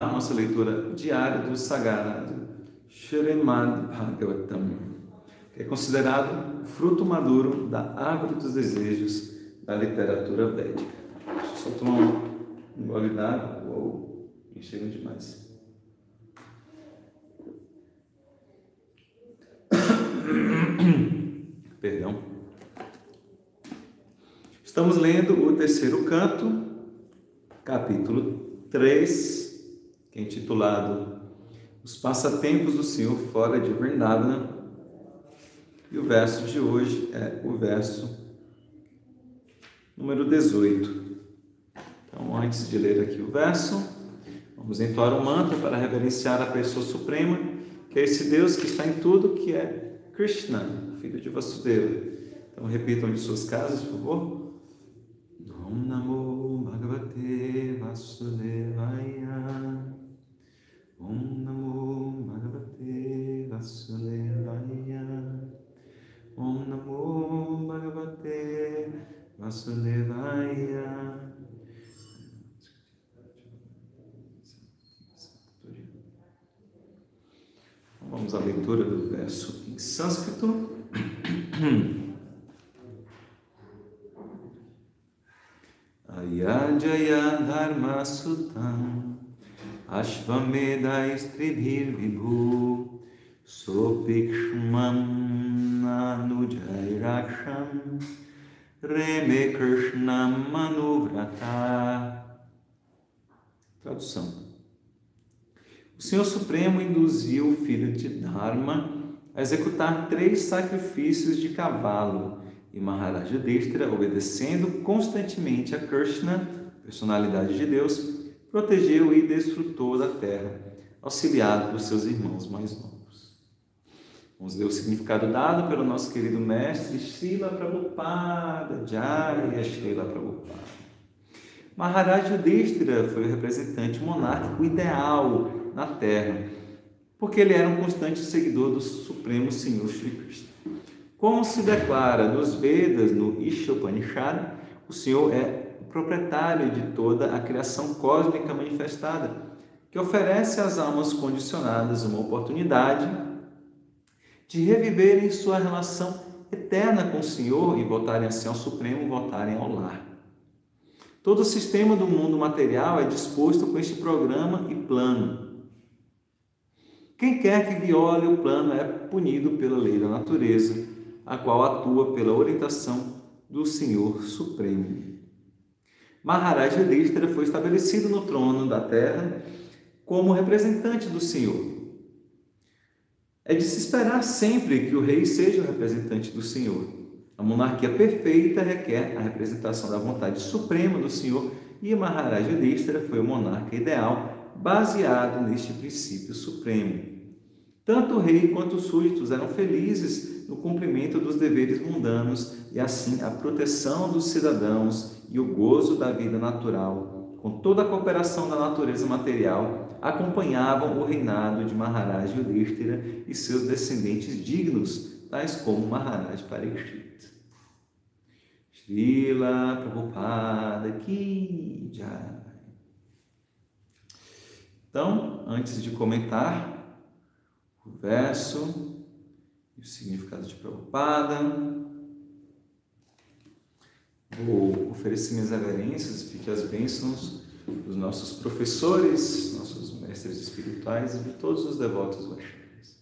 A nossa leitura diária do Sagrado Srimad Bhagavatam, que é considerado o fruto maduro da árvore dos desejos da literatura védica. Deixa eu só tomar um gole d'água. Uou, encheu demais. Perdão. Estamos lendo o terceiro canto, capítulo 3, que é intitulado Os Passatempos do Senhor Fora de Vrindavana. E o verso de hoje é o verso número 18. Então, antes de ler aqui o verso, vamos entoar um mantra para reverenciar a pessoa suprema, que é esse Deus que está em tudo, que é Krishna, filho de Vasudeva. Então, repitam de suas casas, por favor. Om Namo Bhagavate Vasudevaya. Om Namo Bhagavate Vasudevaya. Om Namo Bhagavate Vasudevaya. Vamos à leitura do verso em sânscrito. Ayajaya Dharma Sutam Ashvamedha Istribhir Vibhu Sopikshman Anujairaksham Reme Krishnam Manuvrata. Tradução. O Senhor Supremo induziu o filho de Dharma a executar 3 sacrifícios de cavalo, e Maharaja Yudhishthira, obedecendo constantemente a Krishna, personalidade de Deus, protegeu e desfrutou da terra, auxiliado por seus irmãos mais novos. Vamos ler o significado dado pelo nosso querido mestre Srila Prabhupada, Jaya Srila Prabhupada. Maharaja Yudhishthira foi o representante monárquico ideal na terra, porque ele era um constante seguidor do Supremo Senhor Shri Krishna. Como se declara nos Vedas, no Ishopanishad, o Senhor é o proprietário de toda a criação cósmica manifestada, que oferece às almas condicionadas uma oportunidade de reviverem sua relação eterna com o Senhor e voltarem assim ao Supremo, voltarem ao lar. Todo o sistema do mundo material é disposto com este programa e plano. Quem quer que viole o plano é punido pela lei da natureza, a qual atua pela orientação do Senhor Supremo. Maharaja Yudhishthira foi estabelecido no trono da terra como representante do Senhor. É de se esperar sempre que o rei seja o representante do Senhor. A monarquia perfeita requer a representação da vontade suprema do Senhor, e Maharaja Yudhishthira foi o monarca ideal baseado neste princípio supremo. Tanto o rei quanto os súditos eram felizes no cumprimento dos deveres mundanos e assim a proteção dos cidadãos e o gozo da vida natural, com toda a cooperação da natureza material, acompanhavam o reinado de Maharaja Yudhishthira e seus descendentes dignos, tais como Maharaj Parikshit. Srila Prabhupada Ki Jai. Então, antes de comentar o verso e o significado de Prabhupada, vou oferecer minhas reverências, pedir as bênçãos dos nossos professores, nossos mestres espirituais e de todos os devotos Vaishnavas.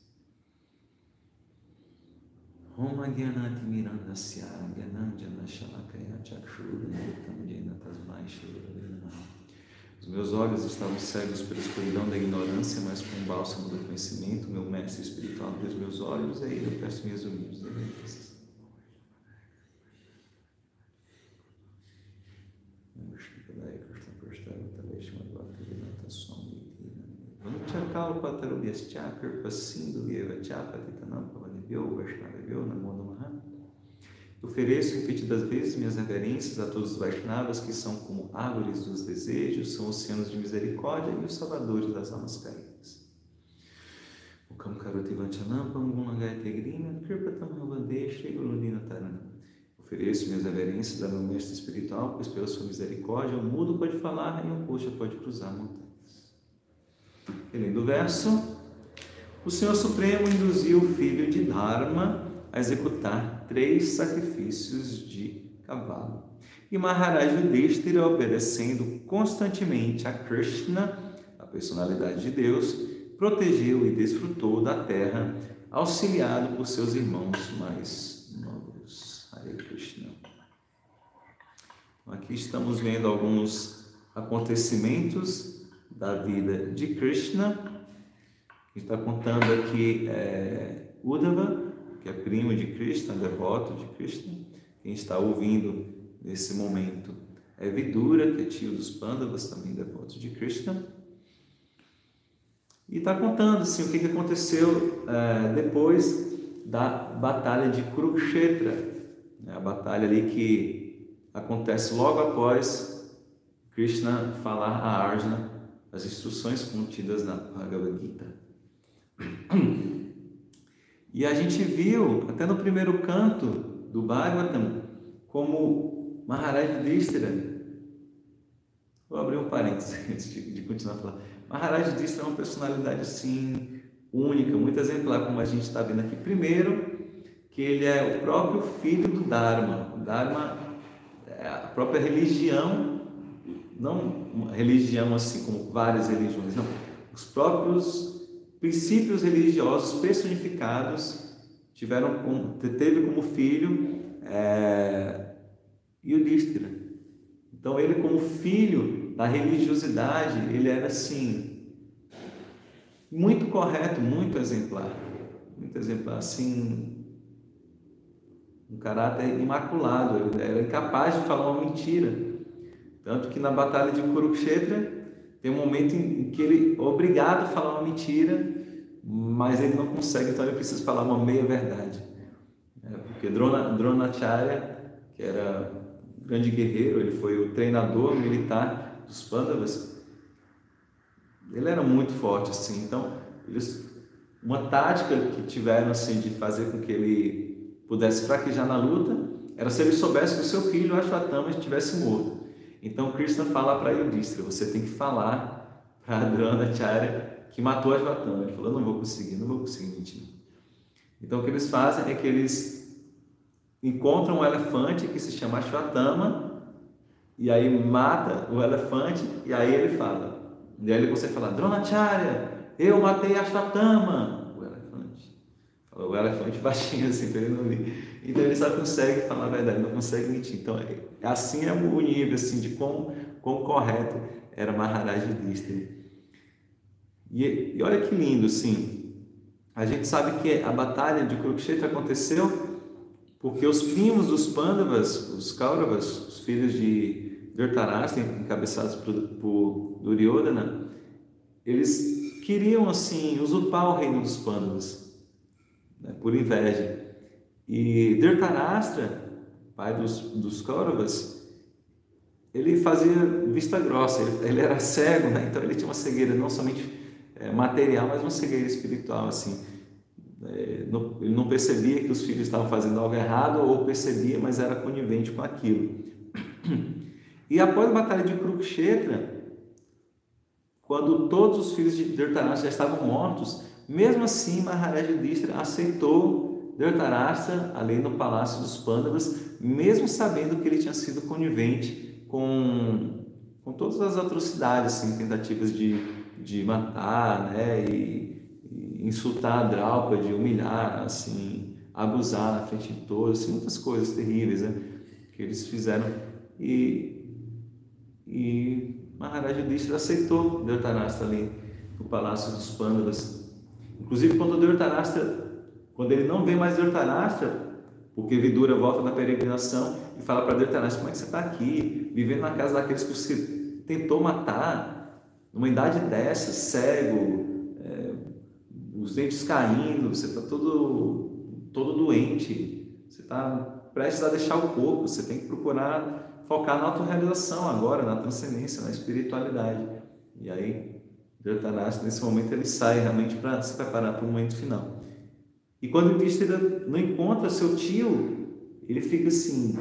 Om Agyanati Mirandasya Gyananjana Shalakaya Chakshuruniritam Jena Tasmai Shivadana. Os meus olhos estavam cegos pela escuridão da ignorância, mas com o bálsamo do conhecimento, meu mestre espiritual abriu os meus olhos, e aí eu peço minhas humildes reverências. Ofereço repetidas vezes minhas reverências a todos os Vaishnavas que são como árvores dos desejos, são oceanos de misericórdia e os salvadores das almas caídas. Ofereço minhas reverências ao meu mestre espiritual, pois pela sua misericórdia o mudo pode falar e o coxa pode cruzar montanhas. Relendo o verso, o Senhor Supremo induziu o filho de Dharma a executar 3 sacrifícios de cavalo. E Maharaj Yudhishthira, obedecendo constantemente a Krishna, a personalidade de Deus, protegeu e desfrutou da terra, auxiliado por seus irmãos mais novos. Hare Krishna. Aqui estamos vendo alguns acontecimentos da vida de Krishna. Está contando aqui Uddhava, que é primo de Krishna, devoto de Krishna. Quem está ouvindo nesse momento é Vidura, que é tio dos Pandavas, também devoto de Krishna. E está contando assim, o que aconteceu depois da batalha de Kurukshetra, a batalha ali que acontece logo após Krishna falar a Arjuna as instruções contidas na Bhagavad Gita. E a gente viu, até no primeiro canto do Bhagavatam, como Maharaj Yudhishthira, vou abrir um parênteses antes de continuar a falar. Maharaj Yudhishthira é uma personalidade assim, única, muito exemplar, como a gente está vendo aqui. Primeiro, que ele é o próprio filho do Dharma. O Dharma é a própria religião, não uma religião assim como várias religiões, não. Os próprios princípios religiosos personificados teve como filho Yudhishthira. Então ele, como filho da religiosidade, ele era assim muito correto, muito exemplar, assim, um caráter imaculado. Ele era incapaz de falar uma mentira, tanto que na batalha de Kurukshetra tem um momento em que ele é obrigado a falar uma mentira, mas ele não consegue, então ele precisa falar uma meia verdade. Porque Dronacharya, que era um grande guerreiro, ele foi o treinador militar dos Pandavas, ele era muito forte, assim. Então, uma tática que tiveram assim, de fazer com que ele pudesse fraquejar na luta era se ele soubesse que o seu filho, Ashwatthama, estivesse morto. Então Krishna fala para Yudhishthira: você tem que falar para Dronacharya que matou Ashwatthama. Ele falou: não vou conseguir mentir. Então o que eles fazem é que eles encontram um elefante que se chama Ashwatthama, e aí mata o elefante, e aí ele fala, e aí ele consegue falar: Dronacharya, eu matei Ashwatthama. O elefante baixinho assim, para ele não ouvir. Então ele só consegue falar a verdade, não consegue mentir. Então assim é o nível assim, de quão correto era Maharaj Yudhishthira. E olha que lindo, assim, a gente sabe que a batalha de Kurukshetra aconteceu porque os primos dos Pandavas, os Kauravas, os filhos de Dhritarashtra, encabeçados por Duryodhana, eles queriam assim usurpar o reino dos Pandavas, por inveja. E Dhritarashtra, pai dos Kauravas, ele fazia vista grossa, ele era cego, né? Então ele tinha uma cegueira não somente material, mas uma cegueira espiritual, assim. Ele não percebia que os filhos estavam fazendo algo errado, ou percebia, mas era conivente com aquilo. E após a batalha de Kurukshetra, quando todos os filhos de Dhritarashtra já estavam mortos, mesmo assim Maharaj Yudhishthira aceitou Dhritarashtra ali no palácio dos Pandavas, mesmo sabendo que ele tinha sido conivente com todas as atrocidades, assim, tentativas de matar, né, e insultar a Draupadi, humilhar, assim, abusar na frente de todos, assim, muitas coisas terríveis, né, que eles fizeram. E Maharaj Yudhishthira aceitou Dhritarashtra ali no palácio dos Pandavas. Inclusive quando ele não vê mais Dhritarashtra, porque Vidura volta da peregrinação e fala para Dhritarashtra: como é que você está aqui, vivendo na casa daqueles que você tentou matar, numa idade dessa, cego, os dentes caindo, você está todo doente, você está prestes a deixar o corpo, você tem que procurar focar na autorrealização agora, na transcendência, na espiritualidade. E aí Dhritarashtra, nesse momento, ele sai realmente para se preparar para o momento final. E quando Yudhishthira não encontra seu tio, ele fica assim: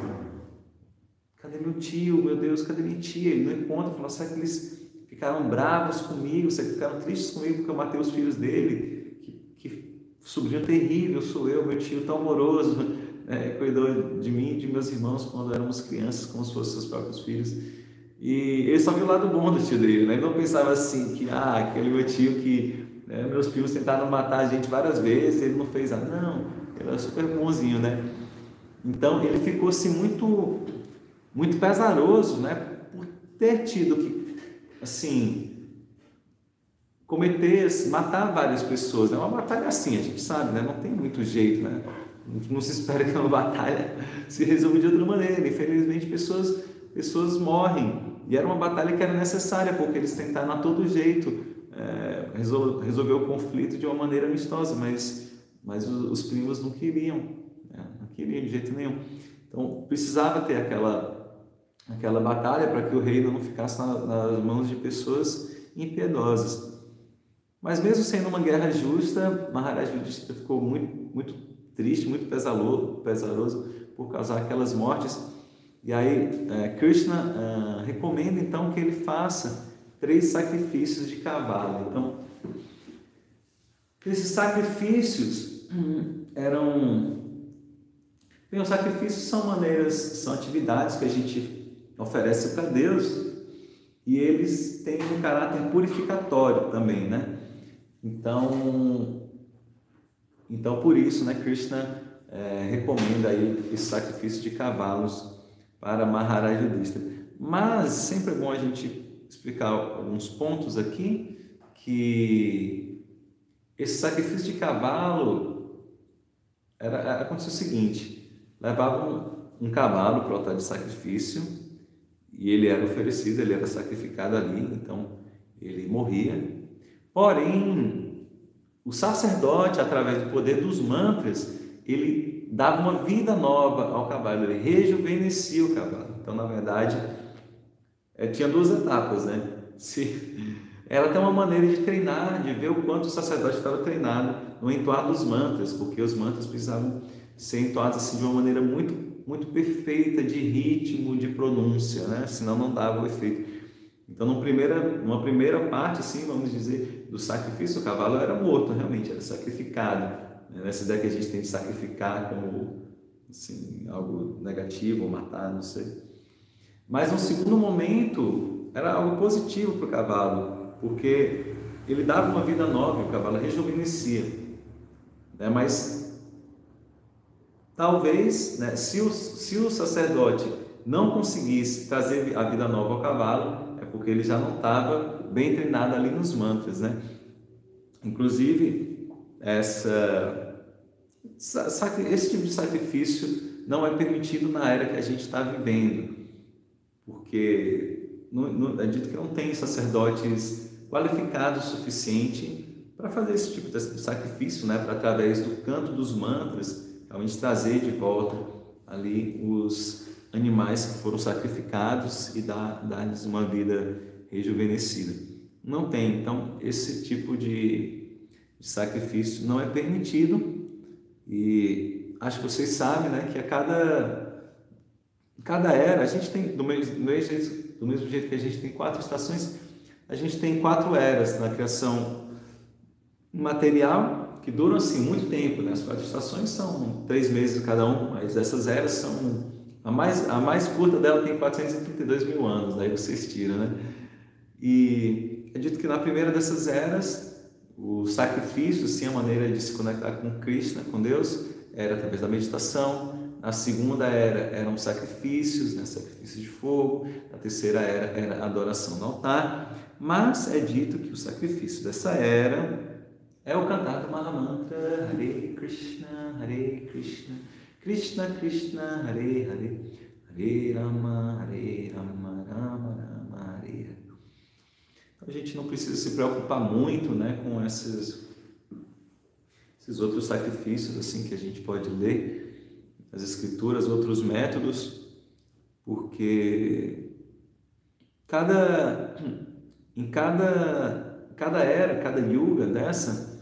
cadê meu tio? Meu Deus, cadê minha tia? Ele não encontra, fala: será que eles ficaram bravos comigo, ficaram tristes comigo porque eu matei os filhos dele, que sobrinho terrível sou eu, meu tio tão amoroso, cuidou de mim e de meus irmãos quando éramos crianças, como se fossem seus próprios filhos. E ele só viu o lado bom do tio dele, né? Ele não pensava assim, que aquele meu tio que meus primos tentaram matar a gente várias vezes, ele não fez nada. Não, ele era super bonzinho, né? Então ele ficou assim muito, muito pesaroso, né? Por ter tido que, assim, matar várias pessoas. É uma batalha assim, a gente sabe, né? Não tem muito jeito, né? Não se espera que uma batalha se resolva de outra maneira. Infelizmente, pessoas morrem. E era uma batalha que era necessária, porque eles tentaram a todo jeito resolver o conflito de uma maneira amistosa, mas os primos não queriam, não queriam de jeito nenhum. Então, precisava ter aquela batalha para que o reino não ficasse nas mãos de pessoas impiedosas. Mas mesmo sendo uma guerra justa, Maharaj Yudhishthira ficou muito, muito triste, muito pesaroso por causar aquelas mortes. E aí Krishna recomenda então que ele faça 3 sacrifícios de cavalo. Então, esses sacrifícios os sacrifícios são atividades que a gente oferece para Deus, e eles têm um caráter purificatório também, né? Então por isso, né, Krishna recomenda aí esse sacrifício de cavalos para Maharaj Yudhishthira. Mas sempre é bom a gente explicar alguns pontos aqui, que esse sacrifício de cavalo aconteceu o seguinte: levavam um cavalo para o altar de sacrifício e ele era oferecido, ele era sacrificado ali, então ele morria. Porém, o sacerdote, através do poder dos mantras, ele dava uma vida nova ao cavalo, ele rejuvenescia o cavalo. Então, na verdade, tinha 2 etapas, né? Era até uma maneira de treinar, de ver o quanto o sacerdote estava treinado no entoar dos mantras, porque os mantras precisavam ser entoados assim, de uma maneira muito, muito perfeita de ritmo, de pronúncia, né? Senão não dava o efeito. Então, numa primeira parte, assim, vamos dizer, do sacrifício, o cavalo era morto, realmente, era sacrificado. Nessa ideia que a gente tem de sacrificar como assim, algo negativo, ou matar, não sei. Mas, no segundo momento, era algo positivo para o cavalo, porque ele dava uma vida nova, o cavalo rejuvenescia. Mas, talvez, né, se o sacerdote não conseguisse trazer a vida nova ao cavalo, porque ele já não estava bem treinado ali nos mantras, né? Inclusive, esse tipo de sacrifício não é permitido na era que a gente está vivendo, porque é dito que não tem sacerdotes qualificados o suficiente para fazer esse tipo de sacrifício, né? Para, através do canto dos mantras, realmente trazer de volta ali os animais que foram sacrificados e dar-lhes uma vida rejuvenescida. Não tem, então, esse tipo de sacrifício não é permitido. E acho que vocês sabem, né, que a cada era, a gente tem, do mesmo jeito que a gente tem 4 estações, a gente tem 4 eras na criação material, que duram assim muito tempo, né? As 4 estações são 3 meses cada um, mas essas eras são... A mais curta dela tem 432 mil anos, daí vocês tiram, né? E é dito que na primeira dessas eras, o sacrifício, sim, a maneira de se conectar com Krishna, com Deus, era através da meditação. Na segunda era eram sacrifícios, né? Sacrifício de fogo. Na terceira era adoração no altar. Mas é dito que o sacrifício dessa era é o cantar do Mahamantra Hare Krishna, Krishna Krishna, Hare Hare, Hare Rama, Rama Rama, Hare Hare. Então, a gente não precisa se preocupar muito, né, com esses outros sacrifícios assim que a gente pode ler nas escrituras, outros métodos, porque em cada era, cada yuga dessa,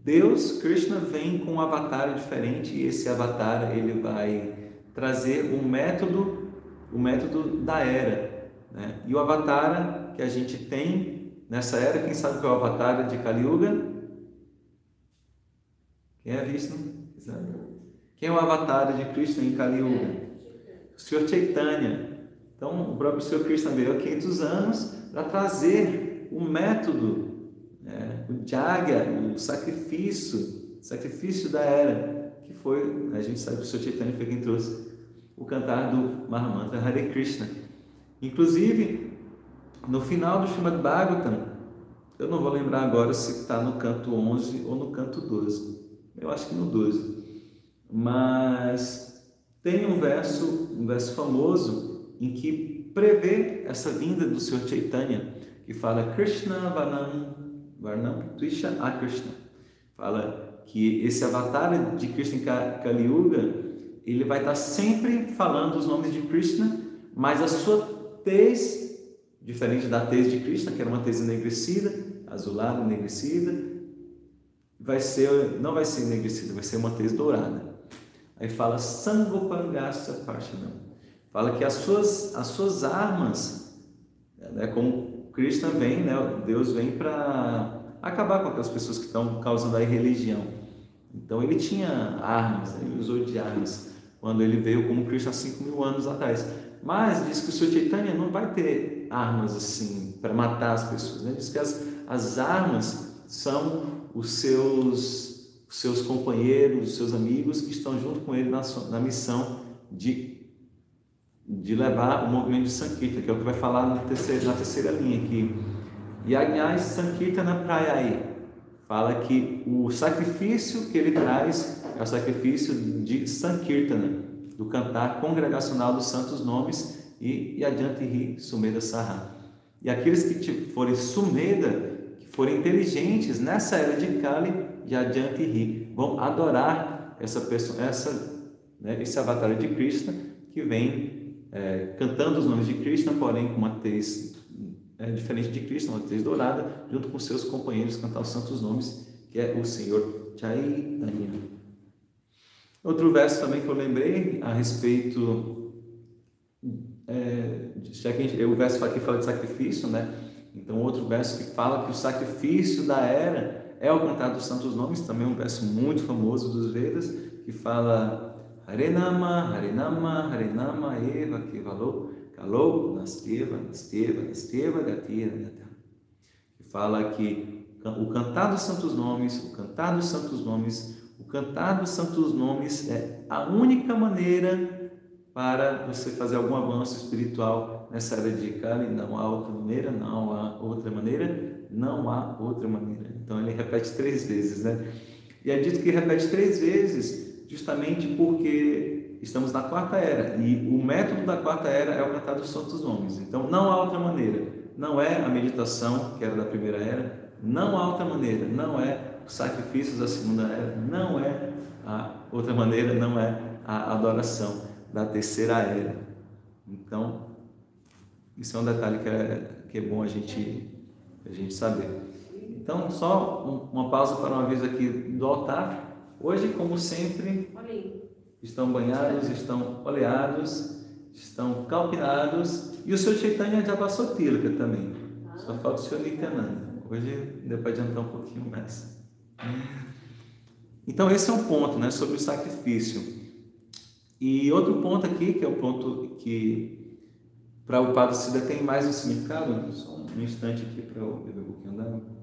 Deus, Krishna, vem com um avatar diferente, e esse avatar ele vai trazer o método da era, né? E o avatar que a gente tem nessa era. Quem sabe qual é o avatar de Kali Yuga? Quem é Vishnu? Quem é o avatar de Krishna em Kali Yuga? O Senhor Chaitanya. Então, o próprio Senhor Krishna veio há 500 anos para trazer o método, o Jagya, o sacrifício da era, que foi, a gente sabe que o Senhor Chaitanya foi quem trouxe o cantar do Mahamantra Hare Krishna. Inclusive, no final do Srimad Bhagavatam, eu não vou lembrar agora se está no canto 11 ou no canto 12, eu acho que no 12, mas tem um verso famoso em que prevê essa vinda do Senhor Chaitanya, que fala Krishna Varnam Tvisha Akrishna. Fala que esse avatar de Krishna em Kali Yuga, ele vai estar sempre falando os nomes de Krishna, mas a sua tez, diferente da tez de Krishna, que era uma tez enegrecida, azulada, enegrecida, não vai ser enegrecida, vai ser uma tez dourada. Aí fala Sangopangasa Parshanam. Fala que as suas armas, como Krishna vem, Deus vem para acabar com aquelas pessoas que estão causando a irreligião. Então ele tinha armas, ele usou de armas quando ele veio como Krishna há 5.000 anos atrás. Mas diz que o Senhor Chaitanya não vai ter armas assim para matar as pessoas, né? Diz que as armas são os seus companheiros, os seus amigos que estão junto com ele na missão de levar o movimento de Sankirtana, que é o que vai falar na terceira linha aqui. Yajnai Sankirtana Prayai. Fala que o sacrifício que ele traz é o sacrifício de Sankirtana, do cantar congregacional dos santos nomes, e Yajnanti Sumedha Saha. E aqueles que forem Sumedha, que forem inteligentes nessa era de Kali, Yajnanti vão adorar esse avatar de Krishna, que vem cantando os nomes de Krishna, porém com uma tez diferente de Krishna, uma tez dourada, junto com seus companheiros cantar os santos nomes, que é o Senhor Chaitanya. Outro verso também que eu lembrei a respeito, já que o verso aqui fala de sacrifício, né? Então outro verso que fala que o sacrifício da era é o cantar dos santos nomes, também um verso muito famoso dos Vedas, que fala Harenama, Harenama, Harenama, Eva, Kevalo, Kalo, Nasteva, Gatira, Gata. Que fala que o cantar dos santos nomes, o cantar dos santos nomes, o cantar dos santos nomes é a única maneira para você fazer algum avanço espiritual nessa era de Kali. Não há outra maneira, não há outra maneira, não há outra maneira. Então ele repete 3 vezes, né? E é dito que repete 3 vezes justamente porque estamos na 4ª era, e o método da 4ª era é o cantar dos santos nomes. Então não há outra maneira, não é a meditação, que era da 1ª era, não há outra maneira, não é os sacrifícios da 2ª era, não é a outra maneira, não é a adoração da 3ª era. Então isso é um detalhe que é bom a gente saber. Então só uma pausa para um aviso aqui do altar. Hoje, como sempre, estão banhados, estão oleados, estão calpinados, e o Senhor Chaitanya já passou Tilaka também. Só falta o Senhor Nityananda. Hoje deu para adiantar um pouquinho mais. Então esse é um ponto, né, sobre o sacrifício. E outro ponto aqui, que é o ponto que para o Padre Siddha tem mais um significado. Só um instante aqui para eu beber um pouquinho d'água.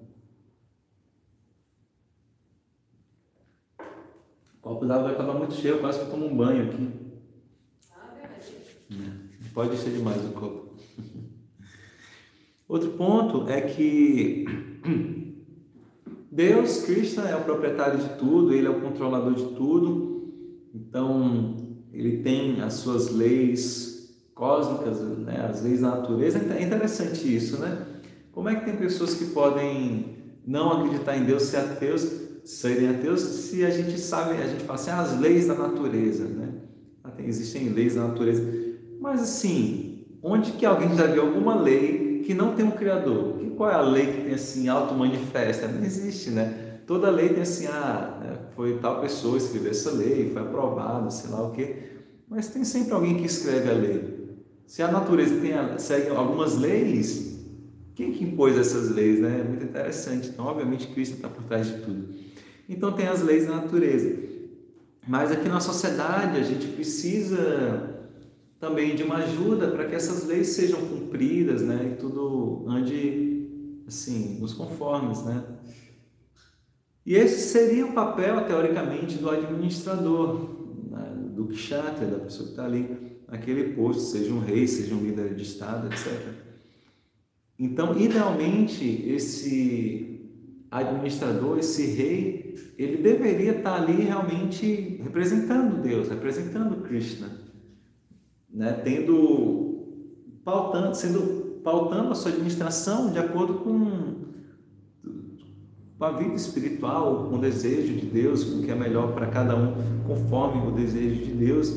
O copo d'água estava muito cheio, quase que eu tomo um banho aqui. Não pode encher demais o copo. Outro ponto é que Deus, Krishna, é o proprietário de tudo, Ele é o controlador de tudo. Então, Ele tem as suas leis cósmicas, né? As leis da natureza. É interessante isso, né? Como é que tem pessoas que podem não acreditar em Deus, serem ateus, se a gente sabe, a gente fala assim, as leis da natureza, né? Existem leis da natureza, mas assim, onde que alguém já viu alguma lei que não tem um criador? Qual é a lei que tem assim, auto-manifesta? Não existe, né? Toda lei tem assim, foi tal pessoa escreveu essa lei, foi aprovada, sei lá o quê, mas tem sempre alguém que escreve a lei. Se a natureza segue algumas leis, quem que impôs essas leis, né? É muito interessante. Então, obviamente, Cristo está por trás de tudo. Então, tem as leis da natureza. Mas aqui na sociedade, a gente precisa também de uma ajuda para que essas leis sejam cumpridas, né? E tudo ande, assim, nos conformes, né? E esse seria o papel, teoricamente, do administrador, né? Do kshatriya, da pessoa que está ali naquele posto, seja um rei, seja um líder de Estado, etc. Então, idealmente, esse administrador, esse rei, ele deveria estar ali realmente representando Deus, representando Krishna, né? Pautando a sua administração de acordo com a vida espiritual, com o desejo de Deus, com o que é melhor para cada um, conforme o desejo de Deus,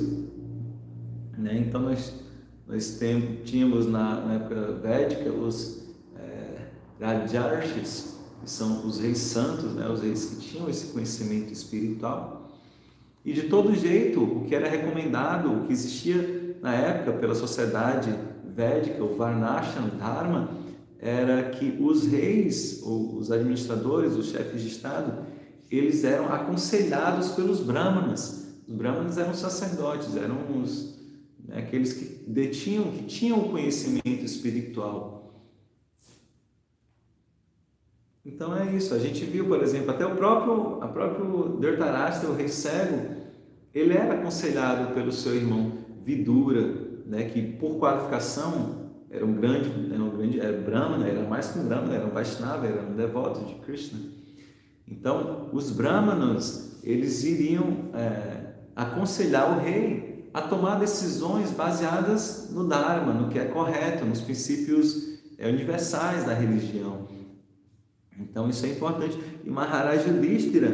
né? Então, nós tínhamos na época védica os Rajarshis, que são os reis santos, né? Os reis que tinham esse conhecimento espiritual. E de todo jeito, o que era recomendado, o que existia na época pela sociedade védica, o Varnashram Dharma, era que os reis, ou os administradores, os chefes de Estado, eles eram aconselhados pelos brahmanas. Os brahmanas eram sacerdotes, eram aqueles que tinham o conhecimento espiritual. Então é isso, a gente viu, por exemplo, até o próprio Dhritarashtra, o rei cego, ele era aconselhado pelo seu irmão Vidura, né, que por qualificação era era Brahmana, era mais que um Brahmana, era um Vaishnava, era um devoto de Krishna. Então, os Brahmanas, eles iriam aconselhar o rei a tomar decisões baseadas no Dharma, no que é correto, nos princípios universais da religião. Então, isso é importante. E Maharaj Yudhishthira,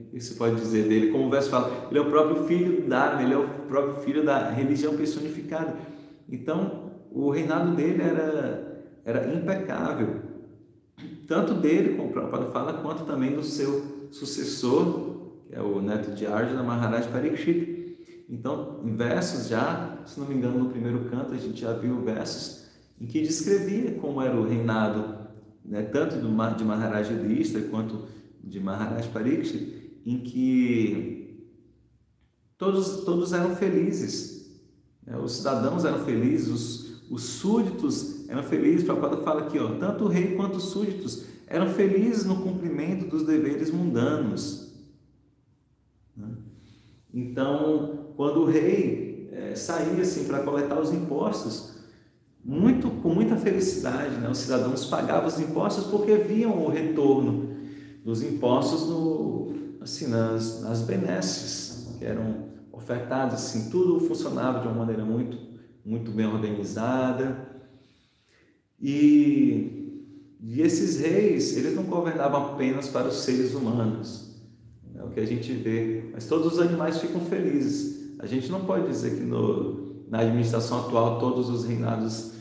o que se pode dizer dele? Como o verso fala, ele é o próprio filho do Dharma, ele é o próprio filho da religião personificada. Então, o reinado dele era impecável. Tanto dele, como o Prabhupada fala, quanto também do seu sucessor, que é o neto de Arjuna, Maharaj Parikshit. Então, em versos já, se não me engano, no primeiro canto, a gente já viu versos em que descrevia como era o reinado, né, tanto de Maharaj Yudhishthira quanto de Maharaj Parikshit, em que todos eram felizes, né? Os cidadãos eram felizes, os súditos eram felizes. Prabhupada fala aqui, tanto o rei quanto os súditos eram felizes no cumprimento dos deveres mundanos, né? Então, quando o rei saía assim para coletar os impostos, com muita felicidade, né? Os cidadãos pagavam os impostos porque viam o retorno dos impostos nas benesses que eram ofertadas, assim, tudo funcionava de uma maneira muito, muito bem organizada. E esses reis, eles não governavam apenas para os seres humanos, é o que a gente vê, mas todos os animais ficam felizes. A gente não pode dizer que na administração atual todos os reinados,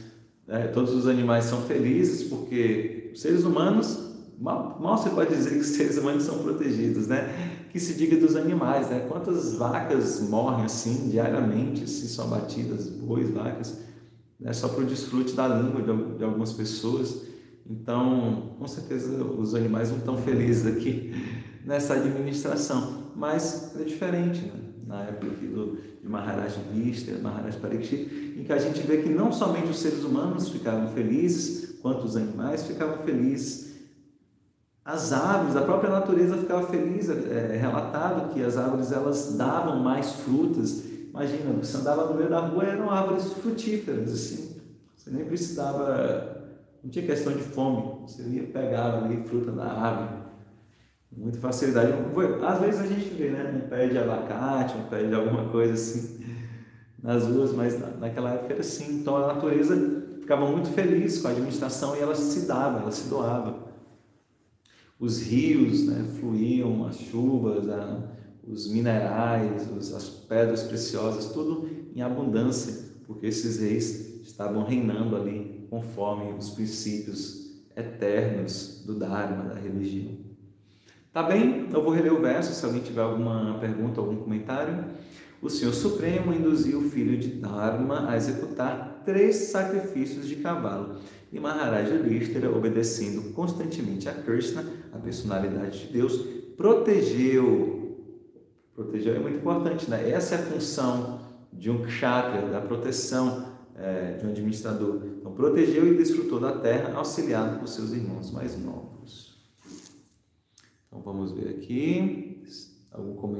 todos os animais são felizes, porque os seres humanos, mal você pode dizer que os seres humanos são protegidos, né? Que se diga dos animais, né? Quantas vacas morrem assim diariamente, assim, são abatidas, bois, vacas, né? Só para o desfrute da língua de algumas pessoas. Então, com certeza os animais não estão felizes aqui nessa administração, mas é diferente, né? Na época aqui de Maharaj Yudhishthira, Maharaj Parikshit, em que a gente vê que não somente os seres humanos ficavam felizes, quanto os animais ficavam felizes. As árvores, a própria natureza ficava feliz. É relatado que as árvores elas davam mais frutas. Imagina, você andava no meio da rua, eram árvores frutíferas, assim. Você nem precisava, não tinha questão de fome. Você ia pegar ali fruta da árvore, com muita facilidade. Às vezes a gente vê, né, um pé de abacate, um pé de alguma coisa assim nas ruas, mas naquela época era assim. Então a natureza ficava muito feliz com a administração e ela se dava, ela se doava. Os rios, né, fluíam, as chuvas, os minerais, as pedras preciosas, tudo em abundância, porque esses reis estavam reinando ali conforme os princípios eternos do Dharma, da religião. Tá bem? Eu vou reler o verso, se alguém tiver alguma pergunta, algum comentário. O Senhor Supremo induziu o filho de Dharma a executar 3 sacrifícios de cavalo. E Maharaja Yudhishthira, obedecendo constantemente a Krishna, a personalidade de Deus, protegeu é muito importante, né? Essa é a função de um kshatriya, da proteção de um administrador. Então, protegeu e desfrutou da terra, auxiliado por seus irmãos mais novos. Então, vamos ver aqui algum comentário.